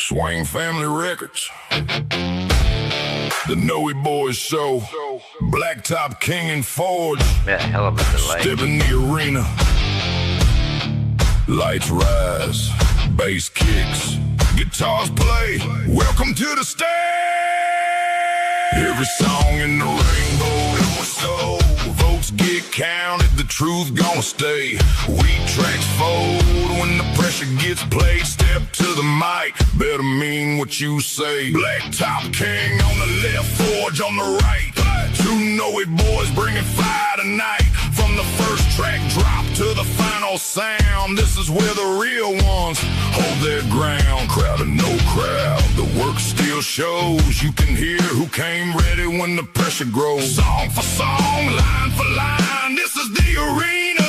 Swain Family Records. The Noey Boys Show. Blacktop King and Forge. Yeah, hell of a delay. Step in the arena. Lights rise. Bass kicks. Guitars play. Welcome to the stage. Every song in the rainbow in my soul. Votes get counted, the truth gonna stay. Weak tracks fold when the pressure gets played. Step to the mic, better mean what you say. Blacktop King on the left, Forge on the right. Two Noey boys bringing fire tonight. From the first track drop to the final sound, this is where the real ones hold their ground. Crowd or no crowd, the work still shows. You can hear who came ready when the pressure grows. Song for song, line for line, this is the arena.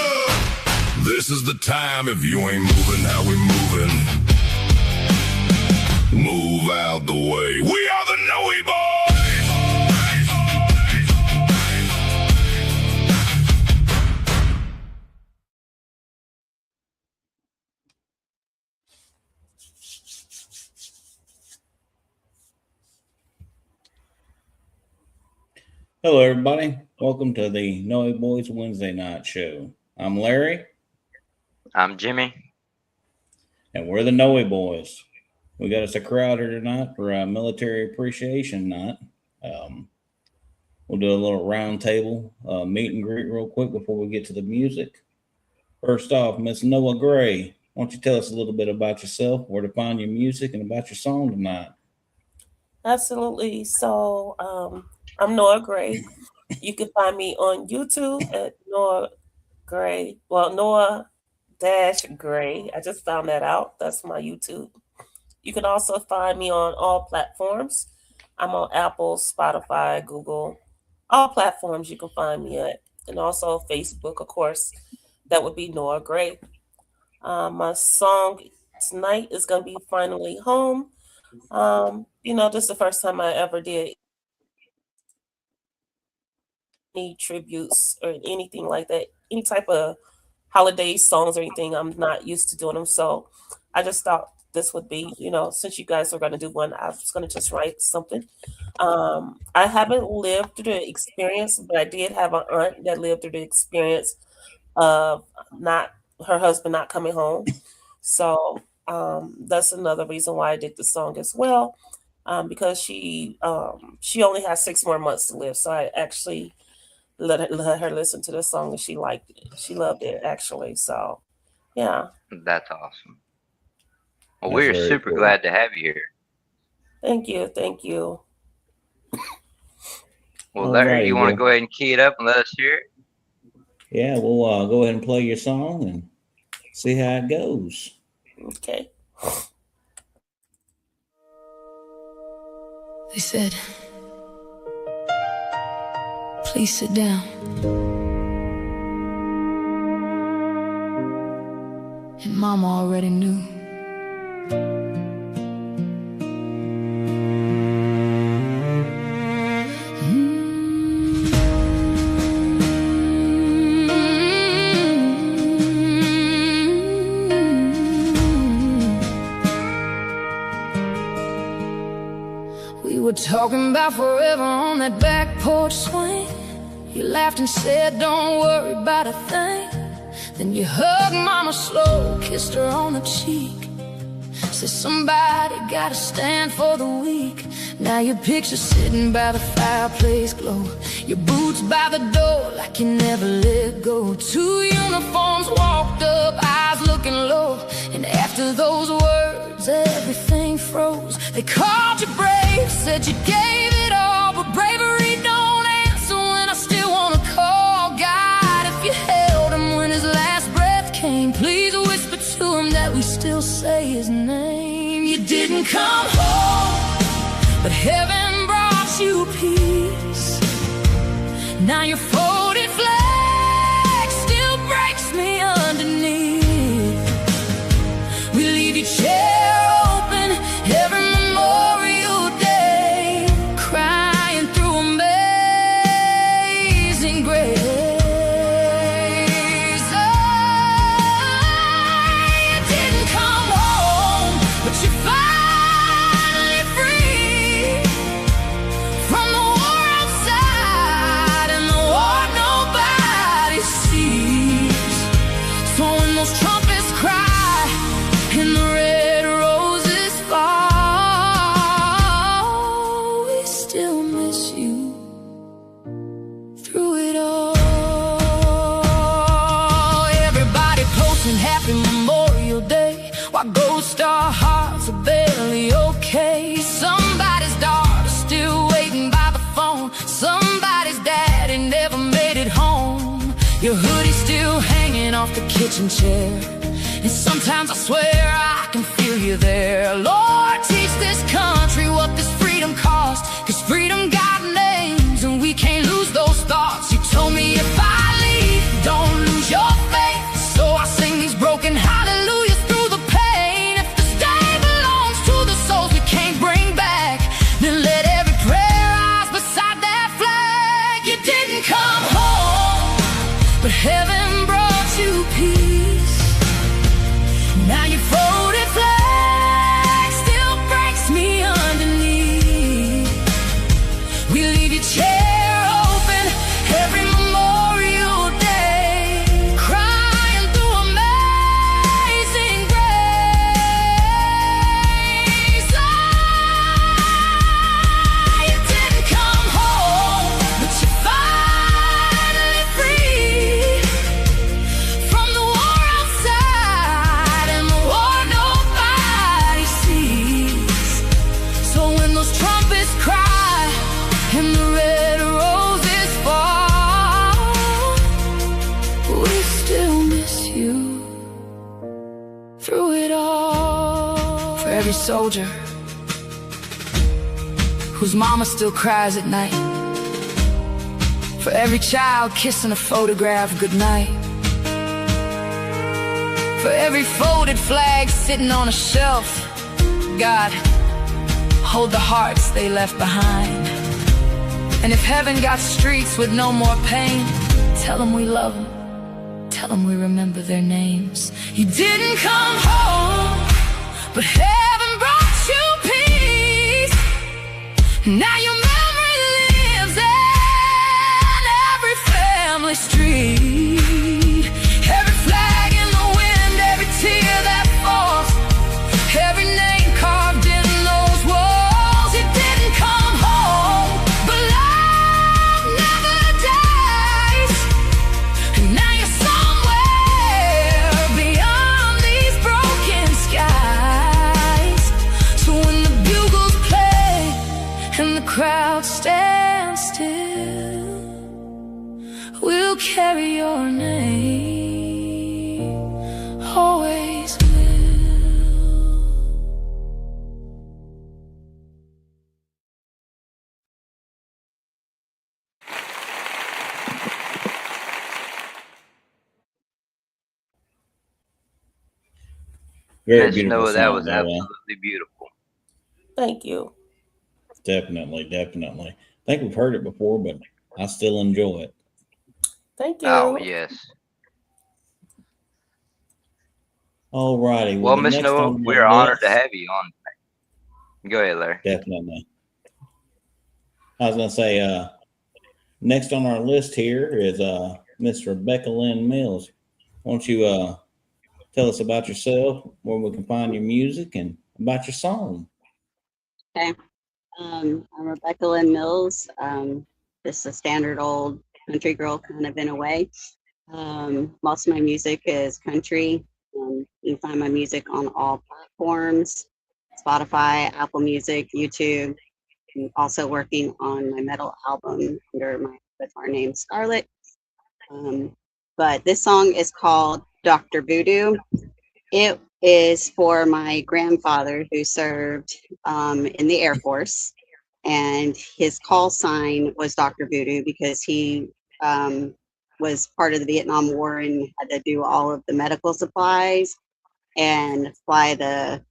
This is the time. If you ain't moving, how we moving? Move out the way. We are the Noey Boys. Hello, everybody. Welcome to the Noey Boys Wednesday Night Show. I'm Larry. I'm Jimmy. And we're the Noey Boys. We got us a crowd here tonight for a Military Appreciation Night. We'll do a little round table meet and greet real quick before we get to the music. First off, Miss Noah Gray, why don't you tell us a little bit about yourself, where to find your music, and about your song tonight? Absolutely. So, I'm Noah Gray. You can find me on YouTube at Noah Gray. Well, Noah-Gray. I just found that out. That's my YouTube. You can also find me on all platforms. I'm on Apple, Spotify, Google, all platforms you can find me at. And also Facebook, of course. That would be Noah Gray. My song tonight is going to be Finally Home. This is the first time I ever did any tributes or anything like that, any type of holiday songs or anything. I'm not used to doing them, so I just thought this would be, since you guys are going to do one, I was going to just write something. I haven't lived through the experience, but I did have an aunt that lived through the experience of her husband not coming home. So that's another reason why I did the song as well, because she only has 6 more months to live. So I actually let her listen to the song, and she liked it. She loved it, actually. So, yeah. That's awesome. Well, That's we're very super cool. glad to have you here. Thank you. Well, Larry, Alrighty, you want to well. go ahead and key it up and let us hear it? Yeah, we'll go ahead and play your song and see how it goes. Okay. They said, please sit down. And Mama already knew. We were talking about forever on that back porch swing. You laughed and said, don't worry about a thing. Then you hugged Mama slow, kissed her on the cheek. Said somebody gotta stand for the weak. Now your picture sitting by the fireplace glow. Your boots by the door like you never let go. 2 uniforms walked up, eyes looking low. And after those words, everything froze. They called you brave, said you gave it all, but bravery don't answer when I still wanna call. God, if you held him when his last breath came, please whisper to him that we still say his name. You didn't come home, but heaven brought you peace. Now your folded flag still breaks me underneath. We leave your chair open every Memorial Day, crying through Amazing Grace. Oh, you didn't come home, but you finally most our hearts are barely okay. Somebody's daughter's still waiting by the phone. Somebody's daddy never made it home. Your hoodie's still hanging off the kitchen chair, and sometimes I swear I can feel you there. Lord, teach this country what this freedom costs, 'cause freedom got names and we can't lose those thoughts. You told me if I leave, don't lose your faith, so I sing these broken hallelujahs through the pain. If this day belongs to the souls we can't bring back, then let every prayer rise beside that flag. You didn't come home, but heaven brought you peace. Now your folded flag still breaks me underneath. We leave your chair open every Memorial Day, crying through Amazing Grace. Ah, you didn't come home, but you're finally free from the war outside and the war nobody sees. So when those trumpets cry and the red roses fall, we still miss you through it all. For every soldier whose mama still cries at night, for every child kissing a photograph goodnight, for every folded flag sitting on a shelf, God, hold the hearts they left behind. And if heaven got streets with no more pain, tell them we love them, tell them we remember their names. You didn't come home, but heaven brought you peace. Now your memory lives in every family street, every flag in the wind, every tear that falls, every name carved in those walls. It didn't come home, but love never dies. And now you're somewhere beyond these broken skies. So when the bugles play and the crowd stands still, we'll carry your name, always will. Very Miss beautiful Noah, that song, was Noah. absolutely beautiful. Thank you. Definitely, definitely. I think we've heard it before, but I still enjoy it. Thank you. Oh, yes. All righty. Well, the Miss next Noah, on we the are honored to list- have you on. Go ahead, Larry. Definitely. I was gonna say, next on our list here is Miss Rebecca Lynn Mills. Won't you tell us about yourself, where we can find your music, and about your song? Okay. I'm Rebecca Lynn Mills. Just a standard old country girl, kind of in a way. Most of my music is country. You can find my music on all platforms: Spotify, Apple Music, YouTube. I'm also working on my metal album with our name Scarlet. But this song is called Dr. Voodoo. It is for my grandfather who served in the Air Force, and his call sign was Dr. Voodoo because he was part of the Vietnam War and had to do all of the medical supplies and fly the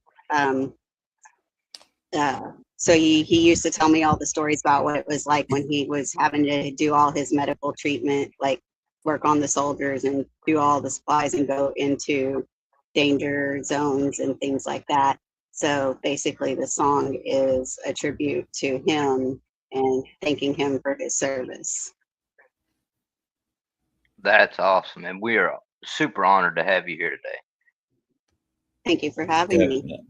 so he used to tell me all the stories about what it was like when he was having to do all his medical treatment, like work on the soldiers and do all the supplies and go into danger zones and things like that. So basically the song is a tribute to him and thanking him for his service. That's awesome, and we are super honored to have you here today. Thank you for having me.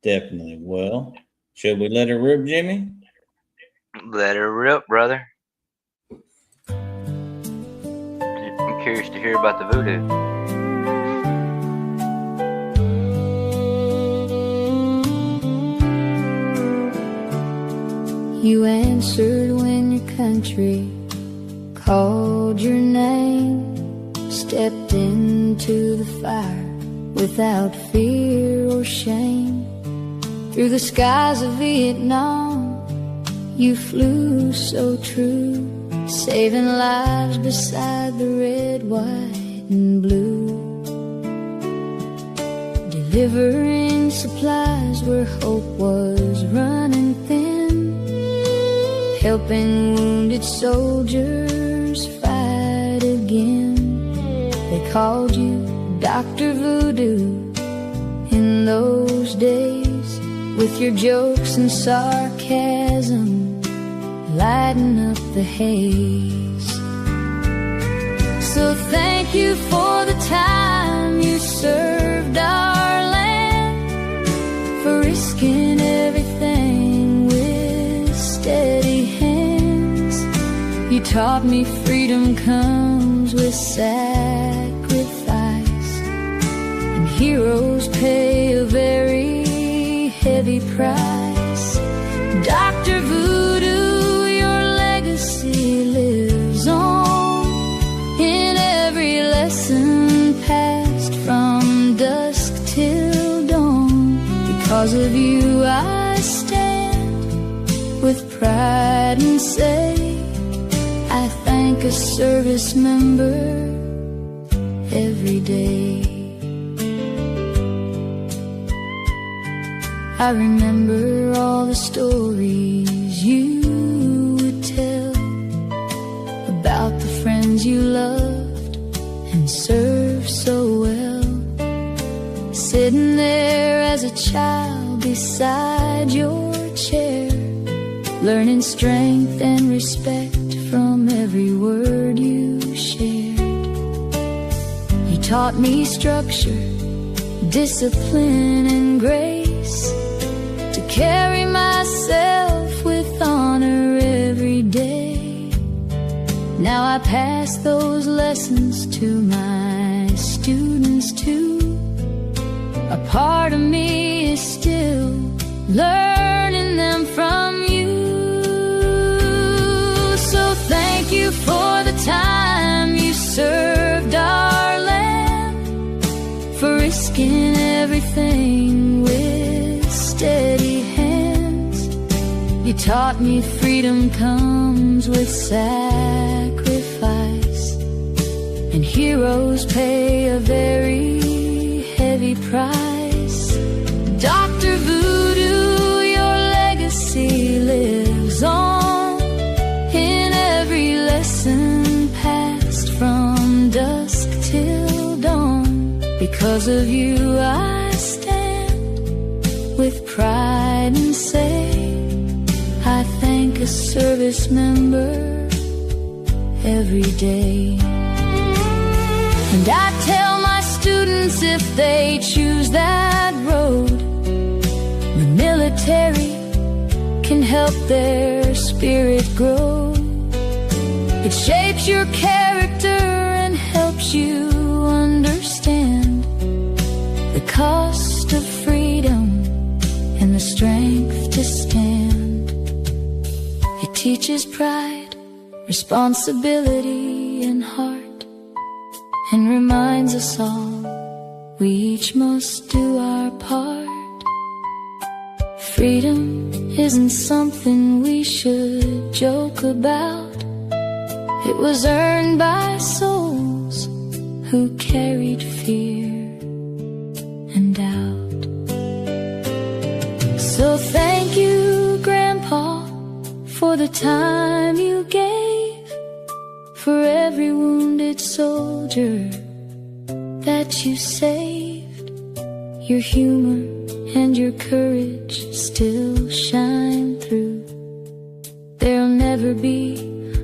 Definitely. Well, should we let her rip, Jimmy? Let her rip, brother. I'm curious to hear about the voodoo. You answered when your country called your name, stepped into the fire without fear or shame. Through the skies of Vietnam, you flew so true, saving lives beside the red, white, and blue. Delivering supplies where hope was running thin, helping wounded soldiers fight again. They called you Dr. Voodoo in those days, with your jokes and sarcasm lighting up the haze. So thank you for the time you served our land, for risking everything with steady hands. You taught me freedom comes with sacrifice, and heroes pay a very heavy price. Dr. Voodoo, your legacy lives on in every lesson passed from dusk till dawn. Because of you I stand with pride and say, I thank a service member every day. I remember all the stories you would tell about the friends you loved and served so well, sitting there as a child beside your chair, learning strength and respect from every word you shared. You taught me structure, discipline, and grace, to carry myself with honor every day. Now I pass those lessons to my students too. A part of me is still learning them from you. So thank you for the time you served our land, for risking everything with steady hands. You taught me freedom comes with sacrifice, and heroes pay a very heavy price. Dr. Voodoo, your legacy lives on in every lesson passed from dusk till dawn. Because of you I stand with pride and say, I thank a service member every day. And I tell my students, if they choose that road, the military can help their spirit grow. It shapes your character and helps you understand the cost of freedom and the strength to stand. It teaches pride, responsibility, and heart, and reminds us all we each must do our part. Freedom isn't something we should joke about. It was earned by souls who carried fear and doubt. So thank you, Grandpa, for the time you gave, for every wounded soldier that you saved. Your humor and your courage still shine through. There'll never be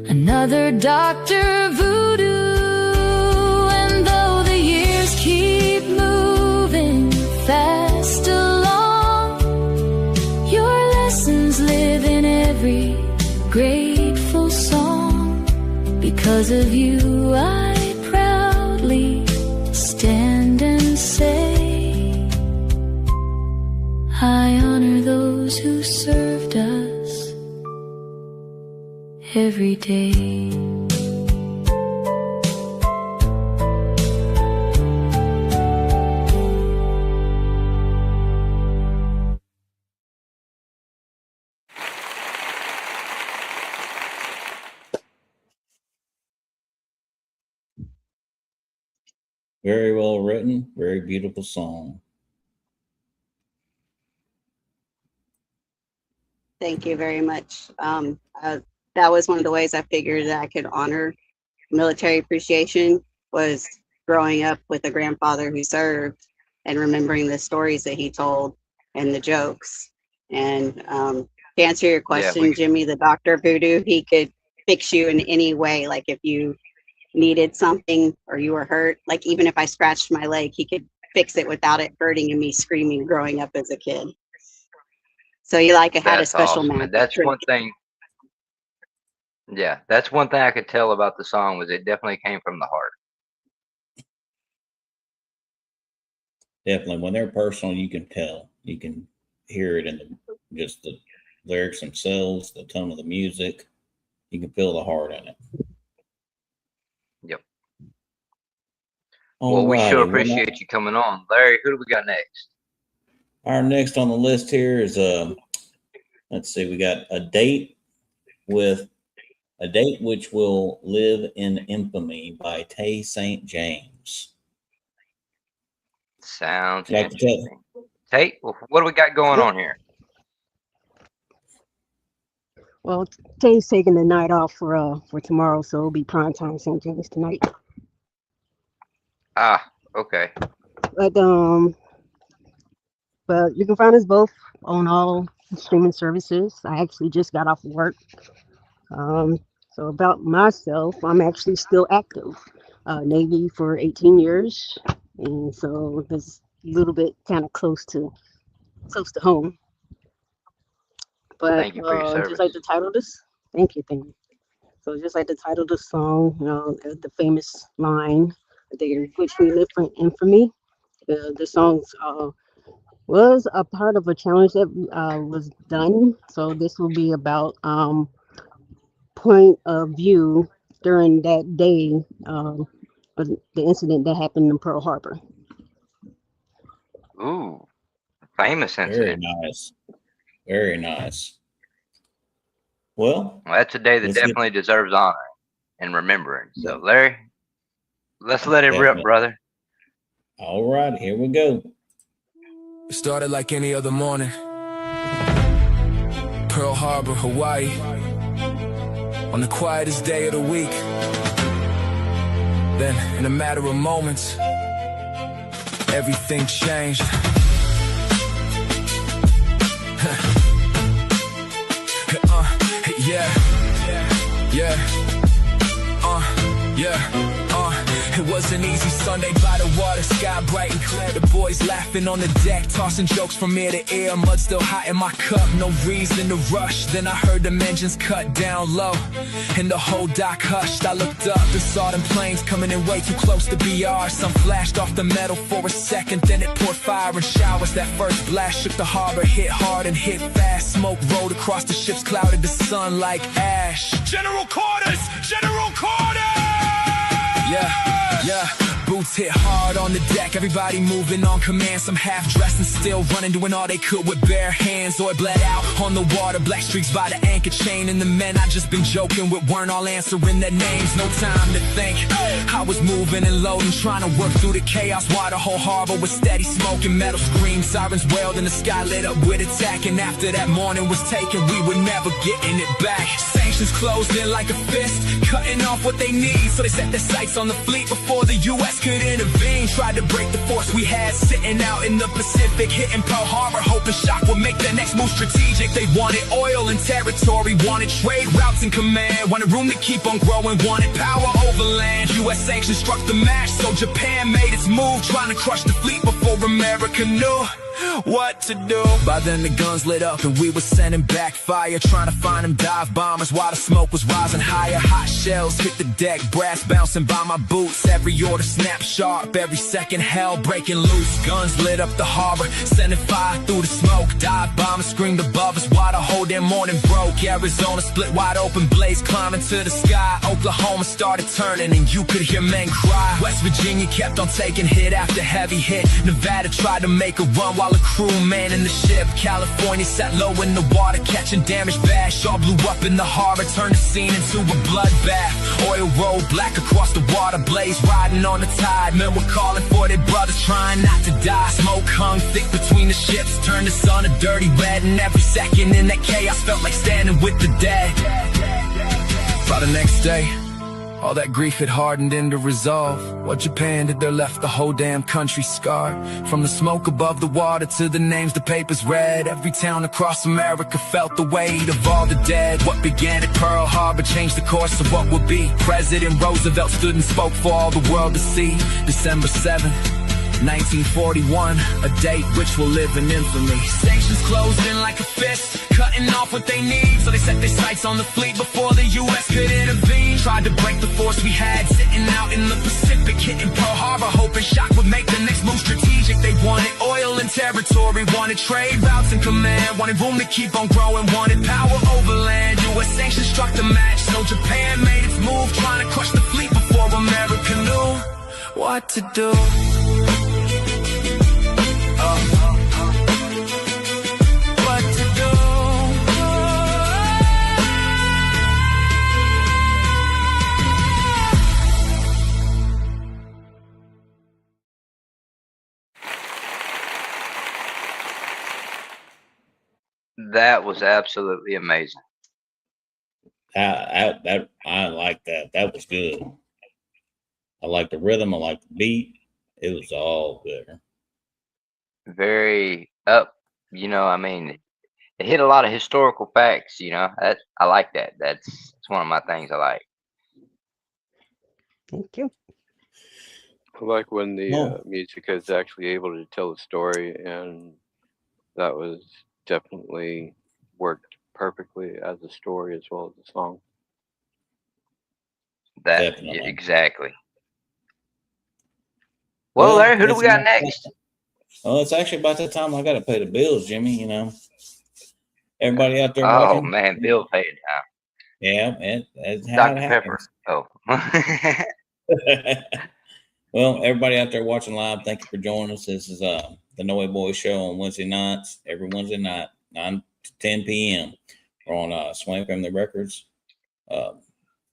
another Dr. Voodoo. And though the years keep moving fast along, your lessons live in every grateful song. Because of you I proudly stand and say, I honor those who served us every day. Very well written, very beautiful song. Thank you very much. That was one of the ways I figured that I could honor military appreciation, was growing up with a grandfather who served and remembering the stories that he told and the jokes. And to answer your question, Jimmy, the Dr. Voodoo, he could fix you in any way. Like if you needed something or you were hurt, like even if I scratched my leg, he could fix it without it hurting and me screaming growing up as a kid. So you like had a special awesome. magic That's trick. one thing. Yeah, that's one thing I could tell about the song was it definitely came from the heart. Definitely, when they're personal, you can tell. You can hear it in just the lyrics themselves, the tone of the music. You can feel the heart in it. Yep. Well, we sure appreciate you coming on. Larry, who do we got next? Our next on the list here is let's see, we got a date which will live in infamy by Tay St. James. Sounds interesting. Tate, what do we got going on here? Well, Tay's taking the night off for tomorrow, so it'll be prime time St. James tonight. Ah, okay. But you can find us both on all streaming services. I actually just got off of work. So about myself, I'm actually still active. Navy for 18 years, and so this a little bit kind of close to home. But thank you for your service. just like the title of this, thank you. So just like the title of the song, the famous line, which we live for infamy. The songs was a part of a challenge that was done. So this will be about point of view during that day, the incident that happened in Pearl Harbor. Ooh, famous incident. Very nice. Very nice. Well, that's a day that definitely deserves honor and remembering. So, Larry, let's let it rip, brother. All right, here we go. It started like any other morning. Pearl Harbor, Hawaii. On the quietest day of the week. Then, in a matter of moments, everything changed. It was an easy Sunday by the water, sky bright and clear. The boys laughing on the deck, tossing jokes from ear to ear. Mud still hot in my cup, no reason to rush. Then I heard them engines cut down low, and the whole dock hushed. I looked up and saw them planes coming in way too close to be ours. Some flashed off the metal for a second, then it poured fire and showers. That first blast shook the harbor, hit hard and hit fast. Smoke rolled across the ships, clouded the sun like ash. General quarters! General quarters! Yeah. Boots hit hard on the deck, everybody moving on command. Some half-dressed and still running, doing all they could with bare hands. Oil bled out on the water, black streaks by the anchor chain. And the men I just been joking with weren't all answering their names. No time to think, I was moving and loading, trying to work through the chaos while the whole harbor was steady smoking. Metal screams, sirens wailed, and the sky lit up with attack. And after that morning was taken, we were never getting it back. Sanctions closed in like a fist, cutting off what they need. So they set their sights on the fleet before the U.S. could intervene. Tried to break the force we had sitting out in the Pacific, hitting Pearl Harbor, hoping shock would make the next move strategic. They wanted oil and territory, wanted trade routes and command, wanted room to keep on growing, wanted power over land. U.S. sanctions struck the match, so Japan made its move, trying to crush the fleet before America knew what to do. By then the guns lit up and we were sending back fire, trying to find them dive bombers while the smoke was rising higher. Hot shells hit the deck, brass bouncing by my boots. Every order snapped sharp, every second hell breaking loose. Guns lit up the harbor, sending fire through the smoke. Dive bombers screamed above us while the whole damn their morning broke. Arizona split wide open, blaze climbing to the sky. Oklahoma started turning and you could hear men cry. West Virginia kept on taking hit after heavy hit. Nevada tried to make a run while a crew man in the ship. California sat low in the water, catching damage bash. All blew up in the harbor, turned the scene into a bloodbath. Oil rolled black across the water, blaze riding on the tide. Men were calling for their brothers, trying not to die. Smoke hung thick between the ships, turned the sun a dirty red. And every second in that chaos felt like standing with the dead. By the next day, all that grief had hardened into resolve. What Japan did there left the whole damn country scarred. From the smoke above the water to the names the papers read, every town across America felt the weight of all the dead. What began at Pearl Harbor changed the course of what would be. President Roosevelt stood and spoke for all the world to see. December 7th, 1941, a date which will live in infamy. Sanctions closed in like a fist, cutting off what they need. So they set their sights on the fleet before the U.S. could intervene. Tried to break the force we had sitting out in the Pacific, hitting Pearl Harbor, hoping shock would make the next move strategic. They wanted oil and territory, wanted trade routes and command, wanted room to keep on growing, wanted power over land. U.S. sanctions struck the match, so Japan made its move, trying to crush the fleet before America knew what to do. What to do? That was absolutely amazing. I like that. That was good. I like the rhythm. I like the beat. It was all there. Very up, I mean, it hit a lot of historical facts, That I like that. That's one of my things I like. Thank you. I like when the No. music is actually able to tell a story, and that was definitely worked perfectly as a story as well as a song. That Definitely. exactly. Well, Larry, who do we got next? Well, it's actually about that time I got to pay the bills, Jimmy. Everybody out there Oh watching. man, Bill paid now. Yeah, that's how Dr. it Pepper. happens. Oh. Well, everybody out there watching live, thank you for joining us. This is the Noey Boys Show on Wednesday nights, every Wednesday night, 9 to 10 p.m. We're on Swain Family Records,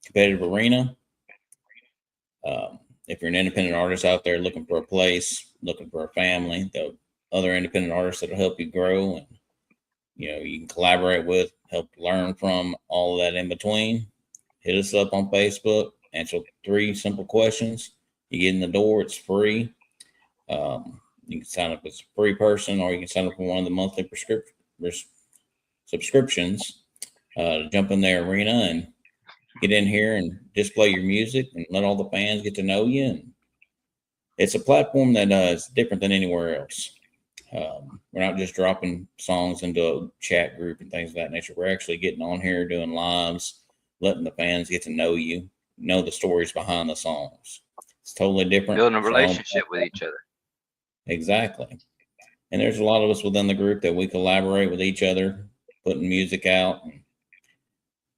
competitive arena. If you're an independent artist out there looking for a place, looking for a family, the other independent artists that'll help you grow and you can collaborate with, help learn from, all of that in between, hit us up on Facebook, answer 3 simple questions. You get in the door, it's free. You can sign up as a free person, or you can sign up for one of the monthly subscriptions to jump in their arena and get in here and display your music and let all the fans get to know you. And it's a platform that is different than anywhere else. We're not just dropping songs into a chat group and things of that nature. We're actually getting on here, doing lives, letting the fans get to know you, know the stories behind the songs. It's totally different. Building a relationship with each other. Exactly. And there's a lot of us within the group that we collaborate with each other, putting music out.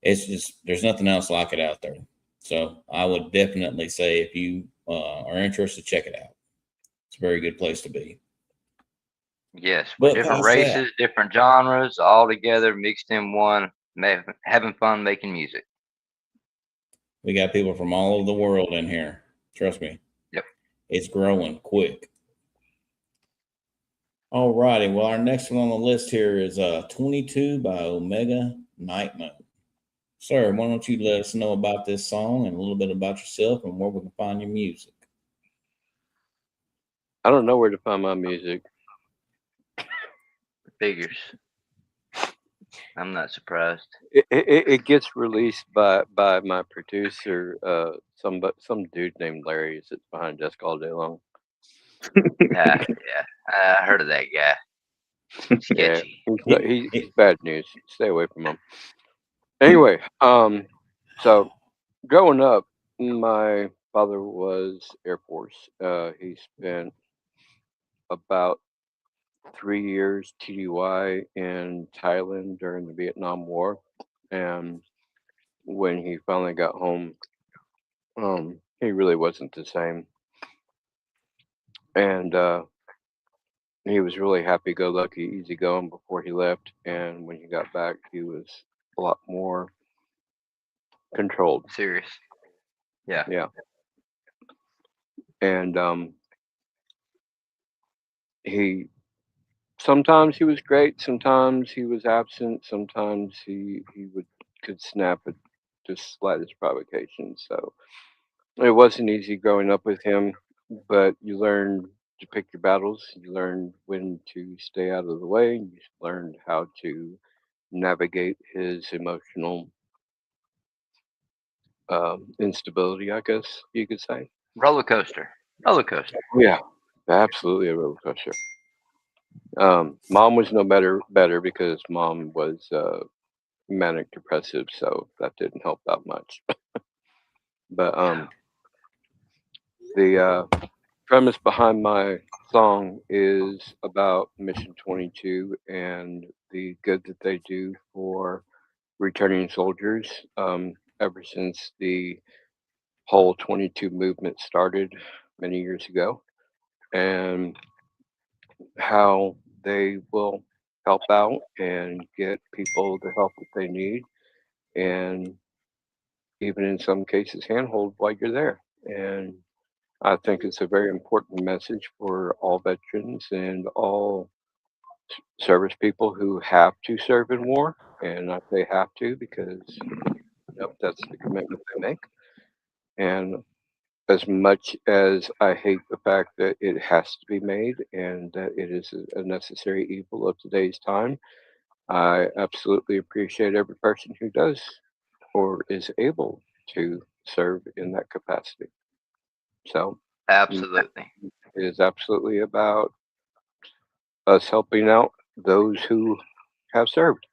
It's just, there's nothing else like it out there. So I would definitely say if you are interested, check it out. It's a very good place to be. Yes, But different past races, different genres, all together, mixed in one, having fun making music. We got people from all over the world in here. Trust me. Yep. It's growing quick. All righty. Well, our next one on the list here is 22 by Omega Night Moon. Sir, why don't you let us know about this song and a little bit about yourself and where we can find your music? I don't know where to find my music. Figures. I'm not surprised. It gets released by my producer, some dude named Larry sits behind a desk all day long. Yeah, I heard of that guy. Sketchy. Yeah, he's bad news. Stay away from him. Anyway, so growing up, my father was Air Force. He spent about 3 years TDY in Thailand during the Vietnam War, and when he finally got home, he really wasn't the same, and he was really happy-go-lucky, easygoing before he left, and when he got back, he was a lot more controlled. Serious. Yeah. Yeah, and he sometimes he was great, sometimes he was absent, sometimes he could snap at just slightest provocation. So it wasn't easy growing up with him, but you learn to pick your battles. You learn when to stay out of the way. You learn how to navigate his emotional instability, I guess you could say. Roller coaster. Roller coaster. Yeah, absolutely a roller coaster. Mom was no better because mom was manic depressive, so that didn't help out much. But the premise behind my song is about Mission 22 and the good that they do for returning soldiers. Ever since the whole 22 movement started many years ago, and how they will help out and get people the help that they need, and even in some cases handhold while you're there. And I think it's a very important message for all veterans and all service people who have to serve in war. And I say have to because that's the commitment they make. And as much as I hate the fact that it has to be made and that it is a necessary evil of today's time, I absolutely appreciate every person who does or is able to serve in that capacity. So Absolutely. it is absolutely about us helping out those who have served.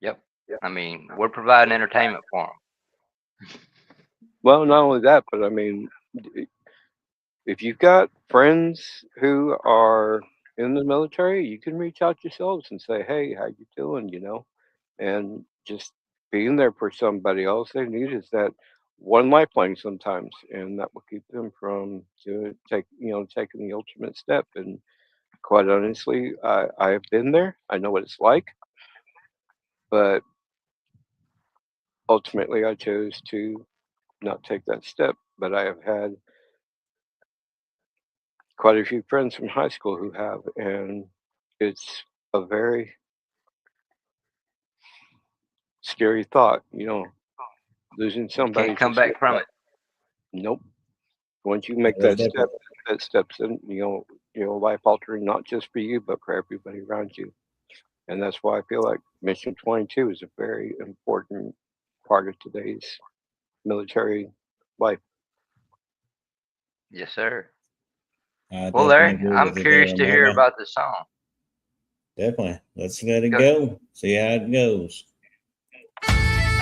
Yep. I mean, we're providing entertainment for them. Well, not only that, but I mean, if you've got friends who are in the military, you can reach out yourselves and say, "Hey, how you doing?" And just being there for somebody else. They need is that one lifeline sometimes, and that will keep them from taking the ultimate step. And quite honestly, I have been there. I know what it's like, but ultimately, I chose to not take that step. But I have had quite a few friends from high school who have, and it's a very scary thought, losing somebody. Can't come back from it. Nope. Once you make Yeah, that step, that steps in, life altering, not just for you, but for everybody around you. And that's why I feel like Mission 22 is a very important part of today's military life. Yes, sir. I Well, definitely Larry, agree I'm with you curious there, to hear Noey. about the song. Definitely. Let's let it go. See how it goes.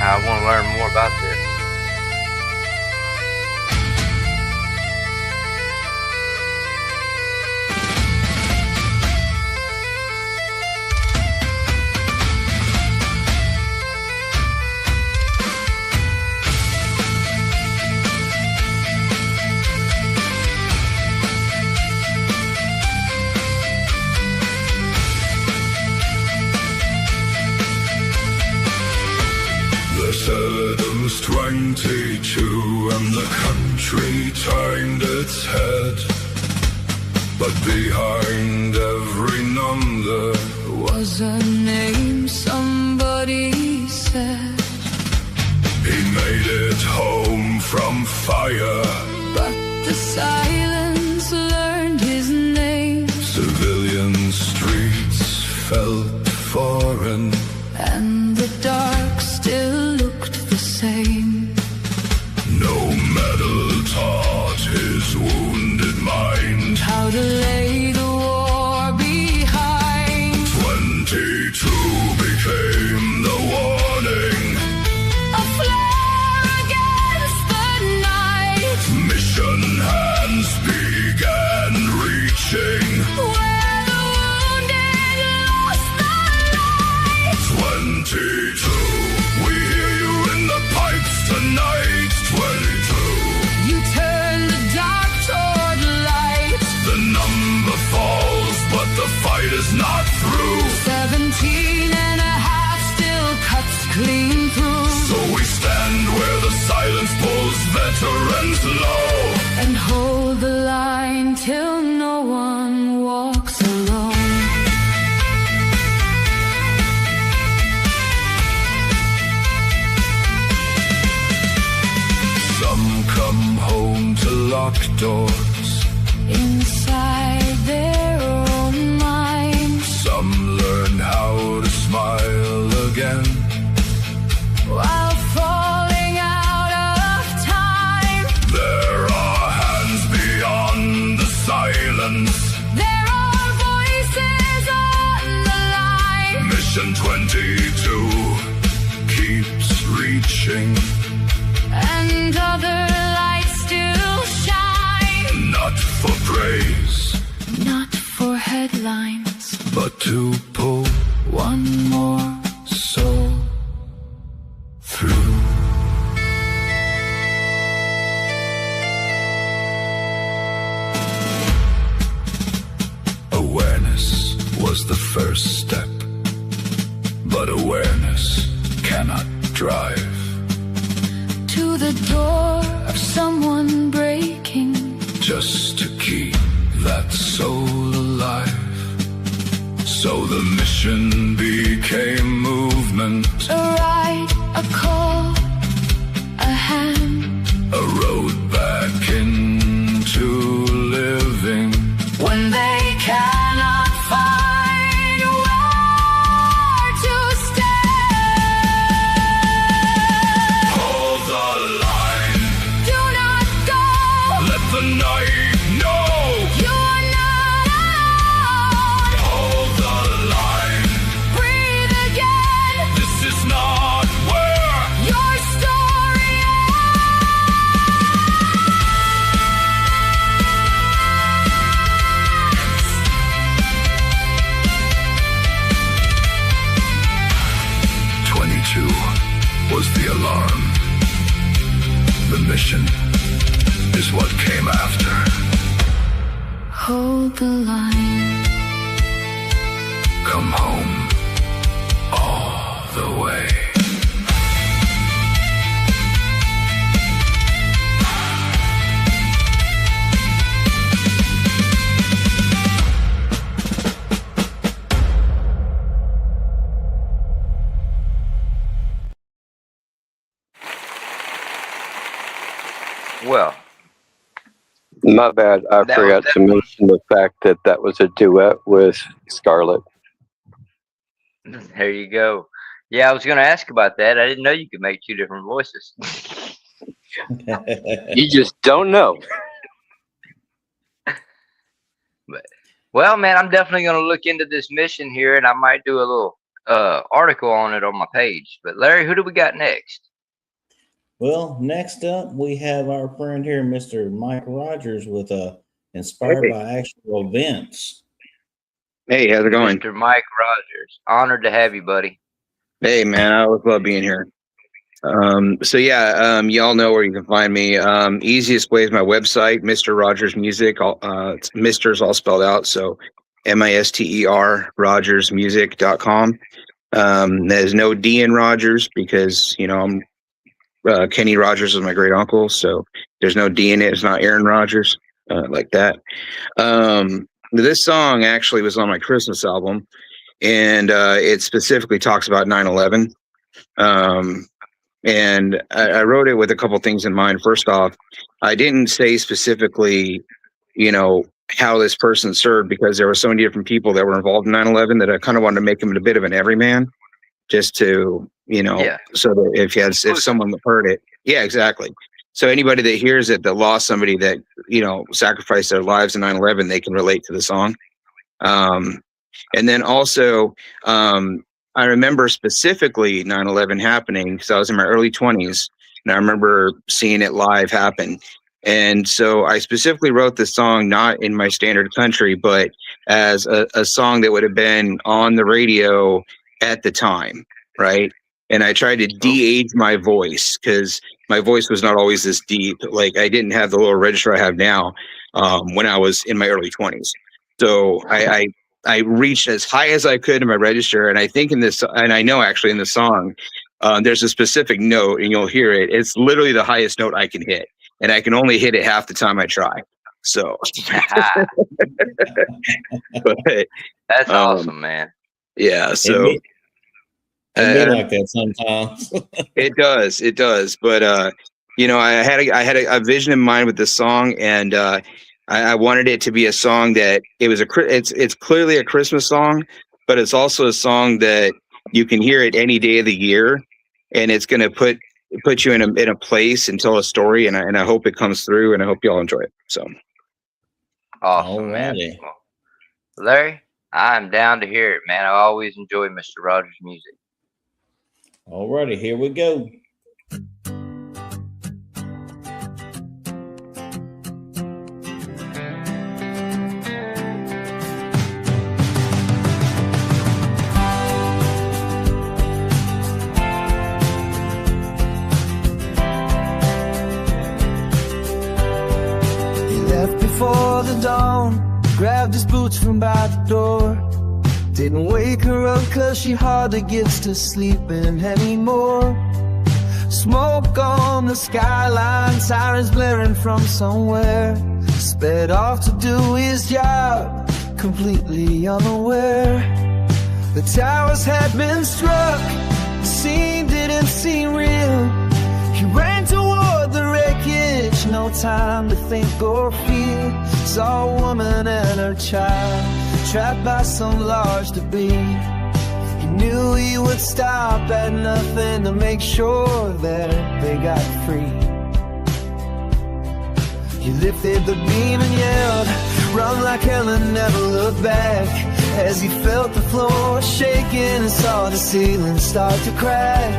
I want to learn more about this. They said it was 22 and the country turned its head. But behind every number Was a name somebody said, he made it home from fire. but the silence learned his name, Civilian streets felt foreign. and the dark still looked the same. No medal taught his wounded mind. How to lay the war behind. 22 became the warning. A flare against the night, Mission hands began reaching. where the through. 17 and a half still cuts clean through. So we stand where the silence pulls veterans low. And hold the line till no one walks alone. Some come home to locked doors. Inside their own minds. Some learn how to smile again. While falling out of time. There are hands beyond the silence. There are voices on the line. Mission 22 keeps reaching. And other lights still shine. Not for praise, Not for headlines. but to pull One more soul through. Awareness was the first step, but awareness cannot drive. to the door of someone breaking. Just to keep that soul alive. So the mission became movement, A ride, a call, a hand. a road back into living. When they cannot find where to stand. Hold the line, Do not go. let the night know. You are not alone. Hold the line, Breathe again. this is not where. Your story ends. 22 was the alarm. The mission is what came after. Hold the line. Come home all the way. Well, My bad. I That forgot was to mention the fact that that was a duet with Scarlett. there you go. Yeah, I was going to ask about that. I didn't know you could make two different voices. You just don't know. Well, man, I'm definitely going to look into this mission here, and I might do a little article on it on my page. But Larry, who do we got next? Well, next up, we have our friend here, Mr. Mike Rogers, with Inspired by Actual Events. Hey, how's it going? Mr. Mike Rogers. Honored to have you, buddy. Hey, man, I always love being here. Y'all know where you can find me. Easiest way is my website, Mr. Rogers Music. It's Mister's all spelled out, so MISTER RogersMusic.com. There's no D in Rogers because I'm Kenny Rogers is my great uncle, so there's no D in it. It's not Aaron Rodgers like that. This song actually was on my Christmas album, and it specifically talks about 9/11. And I wrote it with a couple things in mind. First off, I didn't say specifically, how this person served, because there were so many different people that were involved in 9/11 that I kind of wanted to make him a bit of an everyman, just to, so that if someone heard it, yeah, exactly. So anybody that hears it that lost somebody that, sacrificed their lives in 9/11, they can relate to the song. And then also, I remember specifically 9/11 happening because I was in my early 20s, and I remember seeing it live happen. And so I specifically wrote this song not in my standard country, but as a song that would have been on the radio at the time, right? And I tried to de-age my voice because my voice was not always this deep. Like, I didn't have the little register I have now when I was in my early 20s. So I I reached as high as I could in my register, and I think in this, and I know actually in the song, there's a specific note, and you'll hear it. It's literally the highest note I can hit, and I can only hit it half the time I try. So, but That's awesome, man. Yeah, so It'd be like that sometimes. it does. But you know, I had a vision in mind with this song, and I wanted it to be a song that it's clearly a Christmas song, but it's also a song that you can hear it any day of the year, and it's going to put you in a place and tell a story, and I hope it comes through, and I hope you all enjoy it. So awesome, man. Well, Larry, I'm down to hear it, man. I always enjoy Mr. Rogers' music. Alrighty, here we go. Before the dawn, grabbed his boots from by the door. Didn't wake her up cause she hardly gets to sleeping anymore. Smoke on the skyline, sirens blaring from somewhere. Sped off to do his job, completely unaware. The towers had been struck, the scene didn't seem real. He ran toward the wreckage, no time to think or feel. Saw a woman and her child trapped by some large debris. He knew he would stop at nothing to make sure that they got free. He lifted the beam and yelled, run like hell and never look back. As he felt the floor shaking and saw the ceiling start to crack.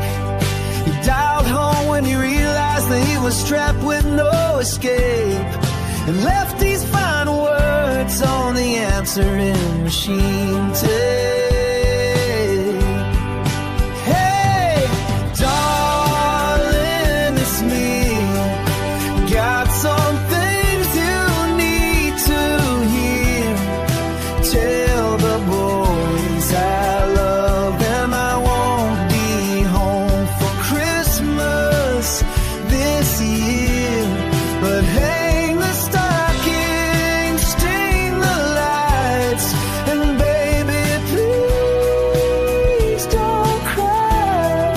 He dialed home when he realized that he was trapped with no escape, and left these final words on the answering machine tape. Hey, darling, it's me. Got some things you need to hear. Tell the boys I love them. I won't be home for Christmas this year, but hang the stocking, sting the lights, and baby, please don't cry.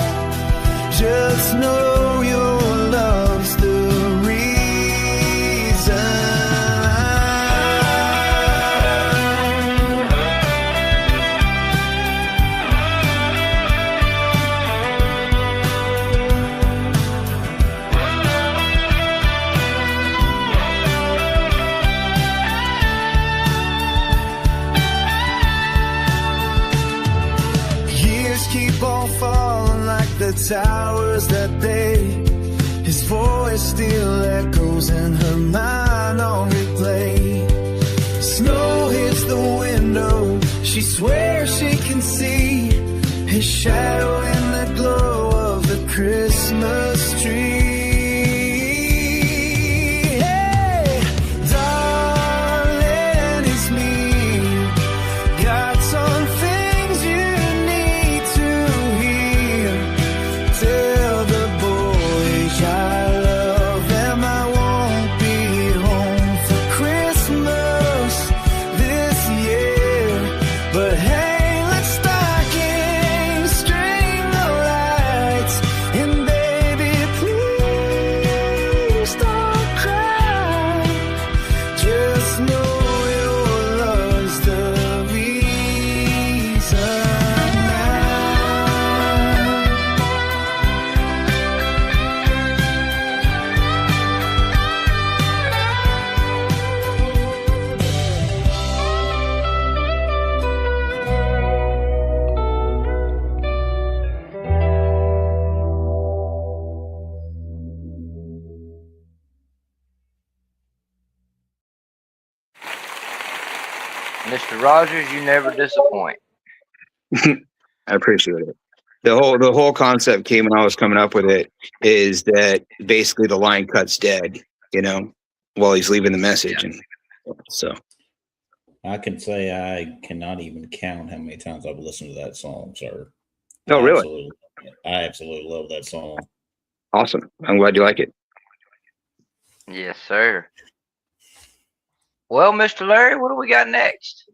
Just know your love's the reason. Years keep on falling like the towers that they. His voice still echoes in her mind on replay. Snow hits the window, she swears she can see his shadow in the glow of the Christmas tree. Hey, darling, it's me. Got some things you need to hear. Tell the boys I love them. I won't be home for Christmas this year, but hang that stocking, string the lights, and baby, please don't cry. Just know your love's the reason now. Mr. Rogers, you never disappoint. I appreciate it. The whole concept came when I was coming up with it, is that basically the line cuts dead, you know, while he's leaving the message, and so I can say I cannot even count how many times I've listened to that song, sir. Oh, really? I absolutely love that song. Awesome. I'm glad you like it. Yes, sir. Well, Mr. Larry, what do we got next?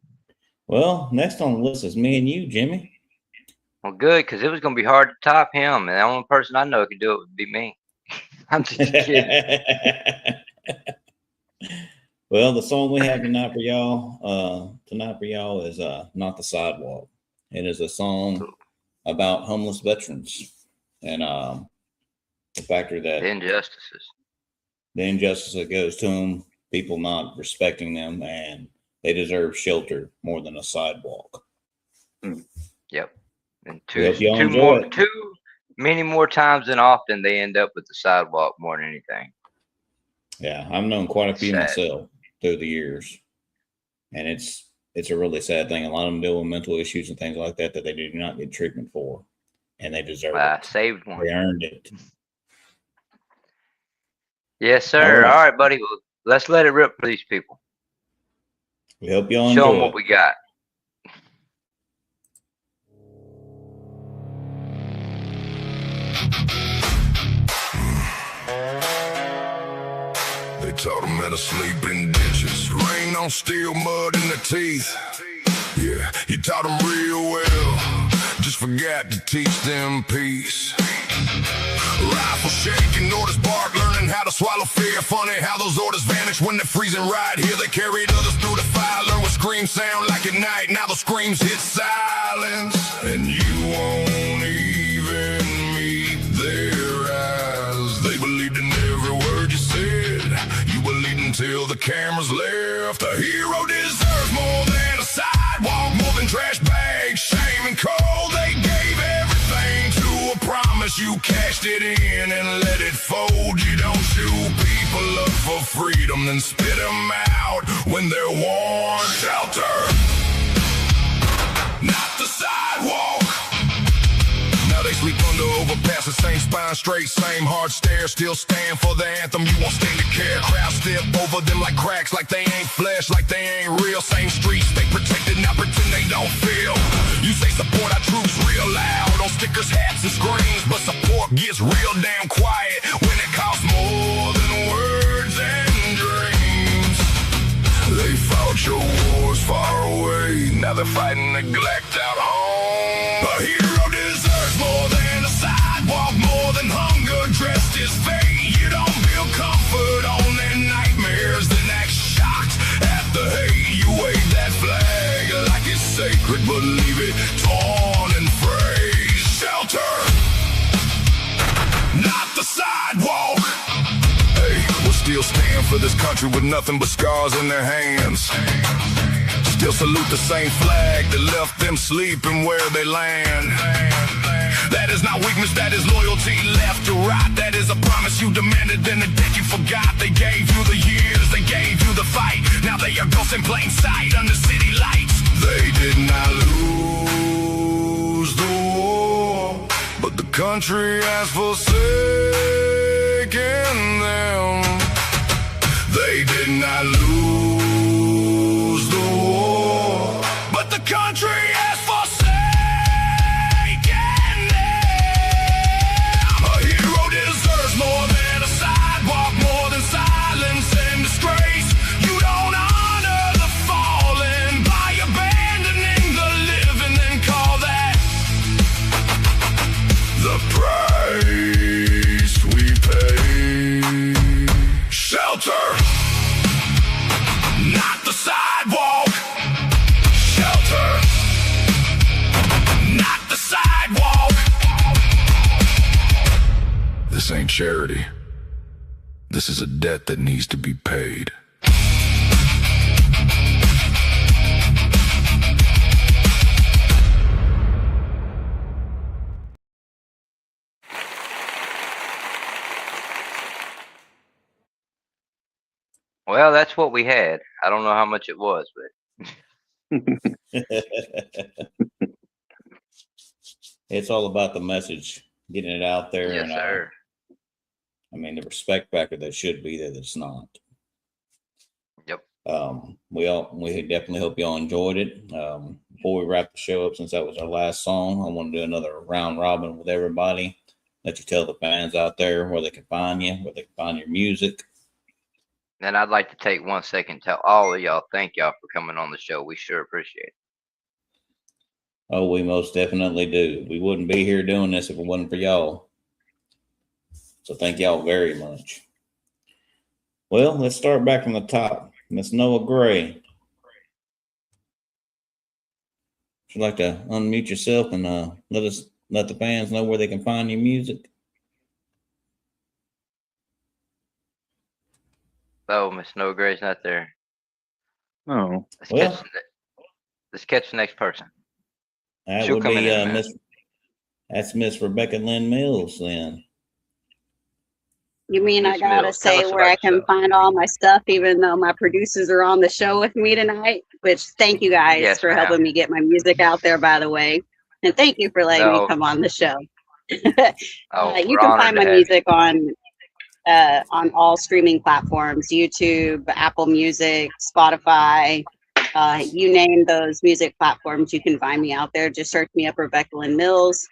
Well, next on the list is me and you, Jimmy. Well, good, because it was going to be hard to top him, and the only person I know who could do it would be me. I'm just kidding. Well, the song we have tonight for y'all is "Not the Sidewalk." It is a song about homeless veterans and the factor that The injustice that goes to them, people not respecting them, and they deserve shelter more than a sidewalk. Yep. And many more times than often, they end up with the sidewalk more than anything. Yeah, I've known quite a few myself through the years, and it's a really sad thing. A lot of them deal with mental issues and things like that that they do not get treatment for, and they deserve it. Saved one. They earned it. Yes, sir. All right, buddy. Well, let's let it rip for these people. We hope y'all show enjoy them what we got. They taught them how to sleep in ditches, rain on steel, mud in the teeth. Yeah, you taught them real well, just forgot to teach them peace. Rifle shaking, orders bark, learning how to swallow fear. Funny how those orders vanish when they're freezing right here. They carried others through the fire, learn what screams sound like at night. Now the screams hit silence, and you won't even meet their eyes. They believed in every word you said, you believed until the cameras left. A hero deserves more than a sidewalk, more than trash bags, shame and cold. They gave everything to a promise, you cashed it in and let it fold. You don't shoot people up for freedom, then spit them out when they're worn. Shelter, not the sidewalk. Now they sleep under overpasses, same spine straight, same hard stare. Still stand for the anthem, you won't stand to care. Crowd step over them like cracks, like they ain't flesh, like they ain't real. Same streets, they protected, now pretend they don't feel. You say support our troops real loud on stickers, hats, and screens, but support gets real damn quiet when it costs more than words and dreams. They fought your wars far away, now they're fighting neglect out home. A hero deserves more than a sidewalk, more than hunger dressed as fate. You don't build comfort on their nightmares, then act shocked at the hate. You wave that flag like it's sacred, but leave it torn and frayed. Shelter, not the sidewalk. Hey, we'll still stand for this country with nothing but scars in their hands. Still salute the same flag that left them sleeping where they land. That is not weakness, that is loyalty. Left to right, that is a promise you demanded, then a debt you forgot. They gave you the years, they gave you the fight. Now they are ghosts in plain sight under city lights. They did not lose the war, but the country has forsaken them. They did not lose the war, but the country has forsaken them. A hero deserves more than a sidewalk, more than silence and disgrace. You don't honor the fallen by abandoning the living, and call that the price we pay. Shelter, not the sidewalk. Shelter, not the sidewalk. This ain't charity. This is a debt that needs to be paid. Well, that's what we had. I don't know how much it was, but It's all about the message, getting it out there. yes, and sir. I mean, the respect factor that should be there, that's not. Yep. We definitely hope y'all enjoyed it. Before we wrap the show up, since that was our last song, I want to do another round robin with everybody. Let you tell the fans out there where they can find you, where they can find your music. And I'd like to take 1 second to tell all of y'all, thank y'all for coming on the show. We sure appreciate it. Oh, we most definitely do. We wouldn't be here doing this if it wasn't for y'all. So thank y'all very much. Well, let's start back from the top. Miss Noah Gray. Would you like to unmute yourself and let the fans know where they can find your music? Oh, Miss Snow Gray's not there. Oh, Let's catch the next person. That She'll would come be in a minute. That's Miss Rebecca Lynn Mills then. You mean I Miss gotta Mills, tell say us where about I can yourself. find all my stuff, even though my producers are on the show with me tonight? Which thank you guys Yes, for ma'am. helping me get my music out there, by the way. And thank you for letting me No. come on the show. Oh, You we're can honored find to my have music on all streaming platforms: YouTube, Apple Music, Spotify. You name those music platforms, you can find me out there. Just search me up, Rebecca Lynn Mills,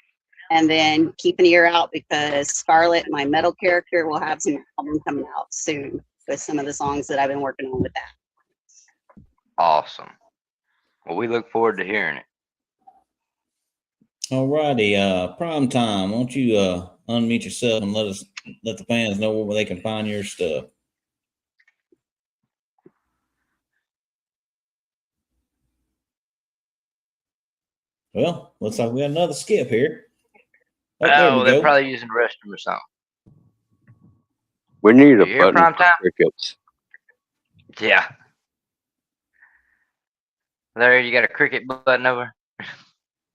and then keep an ear out because Scarlett, my metal character, will have some album coming out soon with some of the songs that I've been working on with that. you. Awesome. Well, we look forward to hearing it. All righty, Prime Time. Won't you unmute yourself and let the fans know where they can find your stuff? Well, looks like we got another skip here. There we They're go. probably using the restroom or something. We need You a hear button Prime for Time? crickets. Yeah. There, you got a cricket button over?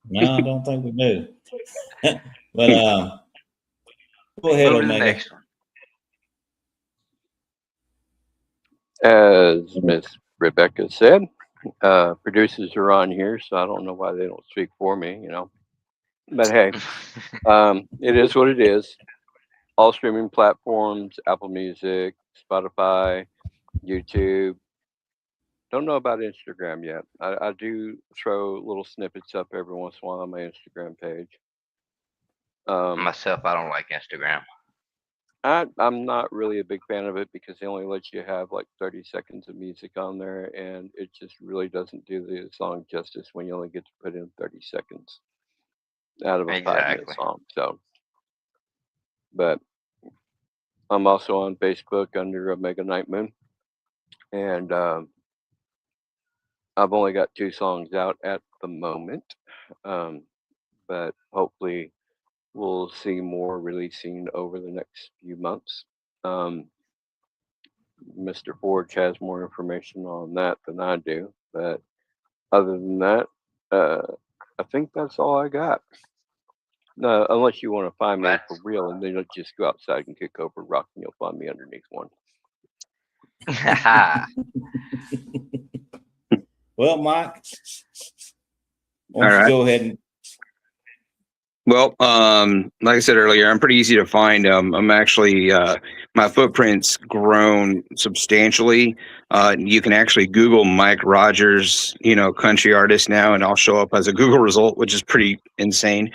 No, I don't think we do. But go ahead, Move to the Omega. next one. As Miss Rebecca said, producers are on here, so I don't know why they don't speak for me, you know. But hey, it is what it is. All streaming platforms: Apple Music, Spotify, YouTube. Don't know about Instagram yet. I do throw little snippets up every once in a while on my Instagram page. Myself, I don't like Instagram. I'm not really a big fan of it because they only let you have like 30 seconds of music on there, and it just really doesn't do the song justice when you only get to put in 30 seconds out of a 5-minute Exactly. song. So, but I'm also on Facebook under Omega Night Moon, and I've only got 2 songs out at the moment, but hopefully we'll see more releasing over the next few months. Mr. Forge has more information on that than I do, but other than that, I think that's all I got. No, unless you want to find me for real, and then you'll just go outside and kick over a rock, and you'll find me underneath one. Well, Mike, why don't All you right. go ahead and Well, like I said earlier, I'm pretty easy to find. I'm actually my footprint's grown substantially. You can actually Google Mike Rogers, country artist now, and I'll show up as a Google result, which is pretty insane.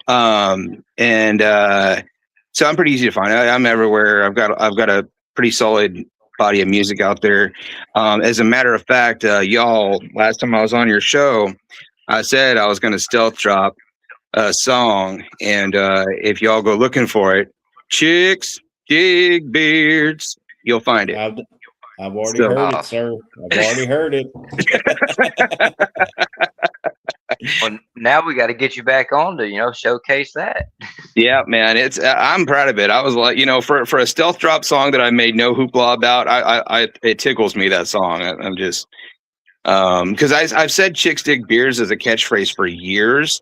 And so I'm pretty easy to find. I'm everywhere. I've got a pretty solid body of music out there. As a matter of fact, y'all, last time I was on your show, I said I was going to stealth drop a song, and if y'all go looking for it, Chicks Dig Beards, you'll find it. I've already heard it, sir. I've already heard it. Well, now we got to get you back on to, showcase that. Yeah, man, it's I'm proud of it. I was like, for a stealth drop song that I made no hoopla about, I it tickles me, that song. I'm just because I've said Chicks Dig Beards as a catchphrase for years.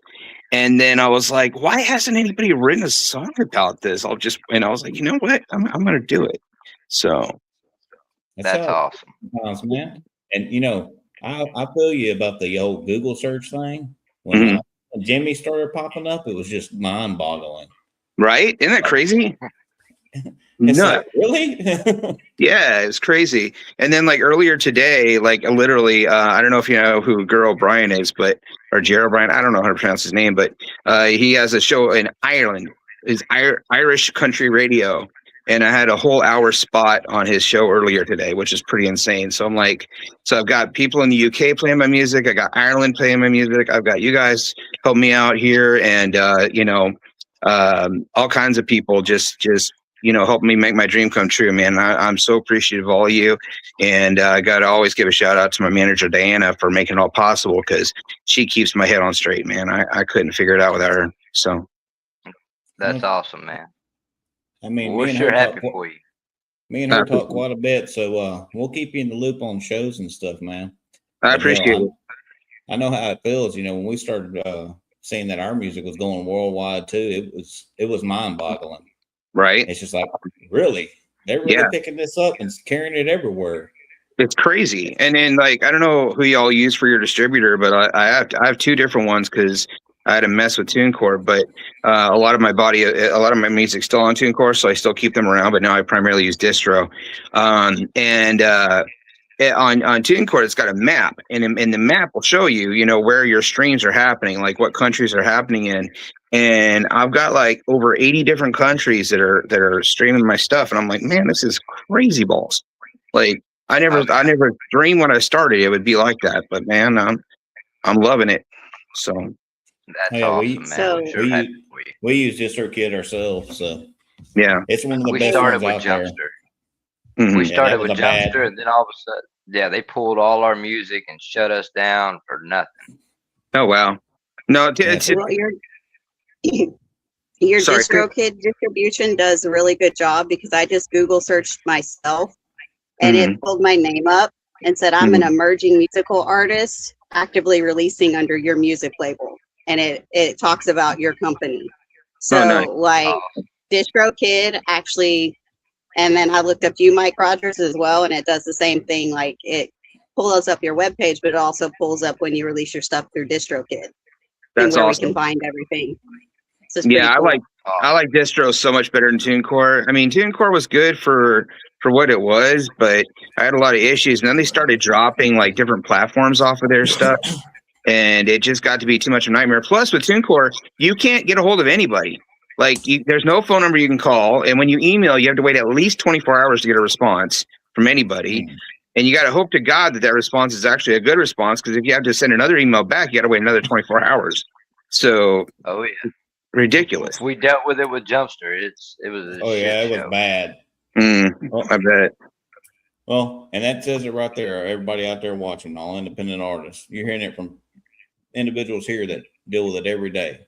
And then I was like, why hasn't anybody written a song about this? And I was like, you know what? I'm going to do it. So That's awesome. Man. And, I feel you about the old Google search thing. When Jimmy started popping up, it was just mind boggling. Right? Isn't that crazy? It's nuts. like, really? Yeah, it's crazy. And then like earlier today, like literally, I don't know if you know who Girl Brian is, but or Gerald Brian, I don't know how to pronounce his name, but he has a show in Ireland. Is Irish country radio, and I had a whole hour spot on his show earlier today, which is pretty insane. So I'm like, so I've got people in the UK playing my music, I got Ireland playing my music, I've got you guys help me out here, and all kinds of people just help me make my dream come true, man. I'm so appreciative of all of you. And I got to always give a shout out to my manager, Diana, for making it all possible, because she keeps my head on straight, man. I couldn't figure it out without her. So That's awesome, man. I mean, We're sure happy for you. Me and her talk quite a bit, so we'll keep you in the loop on shows and stuff, man. I appreciate it. I know how it feels. When we started seeing that our music was going worldwide too, it was mind-boggling. Right. It's just like, really? They're really picking this up and carrying it everywhere. It's crazy. And then, like, I don't know who y'all use for your distributor, but I have two different ones because I had to mess with TuneCore. But a lot of my music's still on TuneCore, so I still keep them around. But now I primarily use distro. On TuneCore, it's got a map, and the map will show you, where your streams are happening, like what countries are happening in. And I've got like over 80 different countries that are streaming my stuff, and I'm like, man, this is crazy balls. Like I never dreamed when I started it would be like that, but man, I'm loving it. So that's awesome, man. So we use DistroKid ourselves, so yeah, it's one of the best ones out there. Mm-hmm. We started with Jumpster, and then all of a sudden, they pulled all our music and shut us down for nothing. Oh wow, no, your DistroKid distribution does a really good job, because I just Google searched myself, and it pulled my name up and said I'm an emerging musical artist actively releasing under your music label, and it talks about your company. So DistroKid actually. And then I looked up you, Mike Rogers, as well, and it does the same thing. Like it pulls up your webpage, but it also pulls up when you release your stuff through DistroKid. That's where awesome. We can find everything. Yeah, cool. I like distro so much better than TuneCore. I mean, TuneCore was good for what it was, but I had a lot of issues. And then they started dropping like different platforms off of their stuff, and it just got to be too much of a nightmare. Plus, with TuneCore, you can't get a hold of anybody. Like there's no phone number you can call, and when you email, you have to wait at least 24 hours to get a response from anybody. And you got to hope to God that response is actually a good response, because if you have to send another email back, you got to wait another 24 hours. So, ridiculous. We dealt with it with Jumpster. It was. It was bad. I bet. Well, and that says it right there. Everybody out there watching, all independent artists, you're hearing it from individuals here that deal with it every day.